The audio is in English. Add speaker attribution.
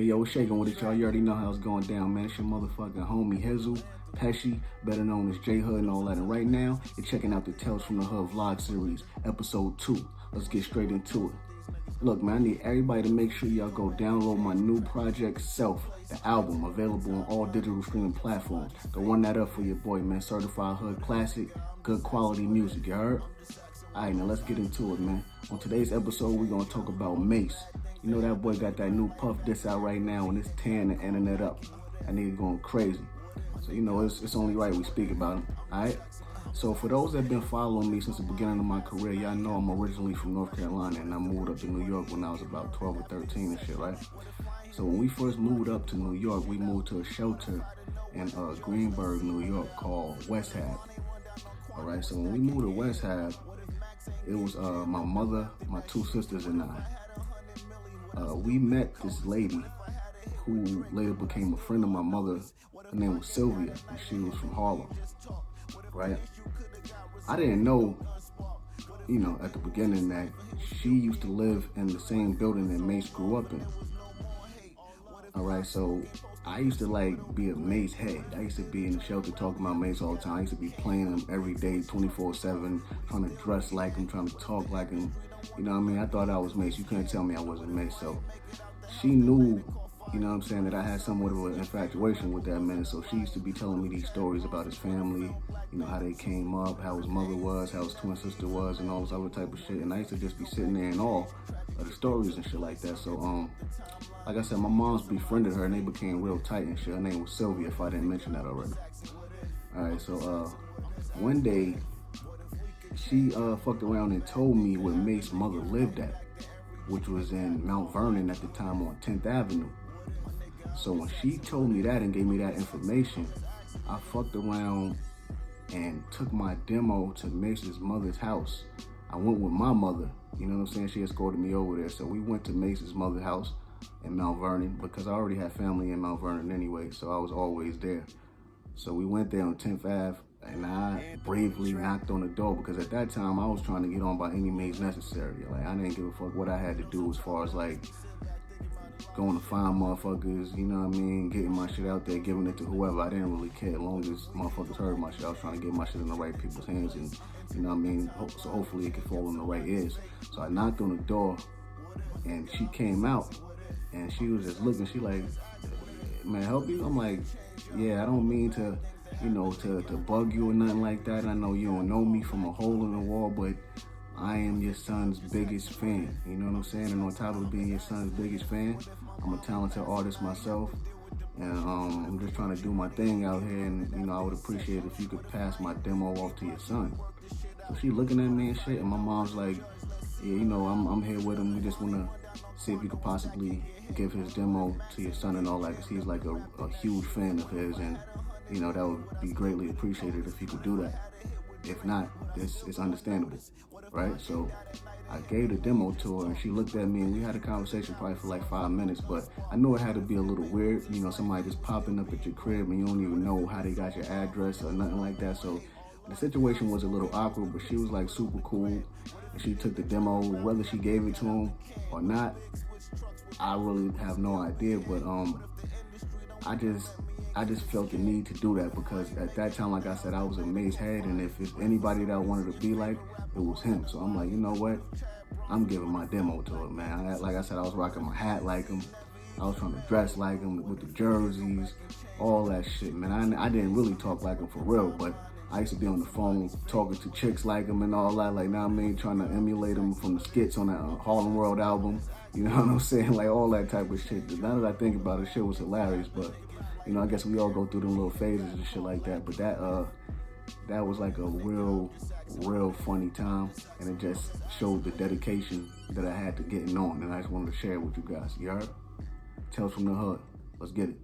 Speaker 1: Yo, what's shaking with it, y'all? You already know how it's going down, man. It's your motherfucking homie, Hizzle, Pesci, better known as J Hood and all that. And right now, you're checking out the Tales from the Hood vlog series, episode 2. Let's get straight into it. Look, man, I need everybody to make sure y'all go download my new project, S.E.L.F, the album, available on all digital streaming platforms. Go run that up for your boy, man. Certified Hood Classic, good quality music, you heard? Alright, now let's get into it, man. On today's episode, we're going to talk about Mase. You know that boy got that new Puff diss out right now, and it's tearing the internet up. That nigga going crazy. So, you know, it's only right we speak about him, alright? So, for those that been following me since the beginning of my career, y'all know I'm originally from North Carolina, and I moved up to New York when I was about 12 or 13 and shit, right? So, when we first moved up to New York, we moved to a shelter in Greenburgh, New York, called West Hab. Alright, so when we moved to West Hab, it was my mother, my two sisters, and I. We met this lady who later became a friend of my mother. Her name was Sylvia, and she was from Harlem, right? I didn't know, you know, at the beginning that she used to live in the same building that Mase grew up in. All right, so I used to like be a Mase head. I used to be in the shelter talking about Mase all the time. I used to be playing him every day, 24/7, trying to dress like him, trying to talk like him. You know what I mean? I thought I was Mase. You couldn't tell me I wasn't Mase. So she knew, you know what I'm saying, that I had somewhat of an infatuation with that man. So she used to be telling me these stories about his family, you know, how they came up, how his mother was, how his twin sister was, and all this other type of shit. And I used to just be sitting there in awe of the stories and shit like that. So, like I said, my mom's befriended her and they became real tight and shit. Her name was Sylvia, if I didn't mention that already. All right, so one day, she fucked around and told me where Mase's mother lived at, which was in Mount Vernon at the time on 10th Avenue. So when she told me that and gave me that information, I fucked around and took my demo to Mase's mother's house. I went with my mother, you know what I'm saying? She escorted me over there. So we went to Mase's mother's house in Mount Vernon because I already had family in Mount Vernon anyway, so I was always there. So we went there on 10th Ave, and I bravely knocked on the door because at that time I was trying to get on by any means necessary. Like, I didn't give a fuck what I had to do as far as like going to find motherfuckers, you know what I mean, getting my shit out there, giving it to whoever. I didn't really care as long as motherfuckers heard my shit. I was trying to get my shit in the right people's hands, and you know what I mean, so hopefully it could fall in the right ears. So I knocked on the door and she came out and she was just looking. She like, "Man, help you?" I'm like, "Yeah, I don't mean to, you know, to bug you or nothing like that. I know you don't know me from a hole in the wall, but I am your son's biggest fan." You know what I'm saying? And on top of being your son's biggest fan, I'm a talented artist myself. And I'm just trying to do my thing out here. And, you know, I would appreciate if you could pass my demo off to your son. So she looking at me and shit. And my mom's like, "Yeah, you know, I'm here with him. We just want to see if you could possibly give his demo to your son and all that. Because he's like a huge fan of his. And, you know, that would be greatly appreciated if you could do that. If not, it's understandable, right?" So I gave the demo to her and she looked at me and we had a conversation probably for like 5 minutes, but I knew it had to be a little weird, you know, somebody just popping up at your crib and you don't even know how they got your address or nothing like that. So the situation was a little awkward, but she was like super cool and she took the demo. Whether she gave it to him or not, I really have no idea, but I just felt the need to do that because at that time, like I said, I was a Mase head, and if it's anybody that I wanted to be like, it was him. So I'm like, you know what? I'm giving my demo to him, man. Like I said, I was rocking my hat like him. I was trying to dress like him with the jerseys, all that shit, man. I didn't really talk like him for real, but I used to be on the phone talking to chicks like him and all that, like, now I mean, trying to emulate him from the skits on that Harlem World album. You know what I'm saying? Like, all that type of shit. Now that I think about it, shit was hilarious, but you know, I guess we all go through them little phases and shit like that. But that was like a real funny time, and it just showed the dedication that I had to getting on, and I just wanted to share it with you guys. You heard? Tales from the Hood. Let's get it.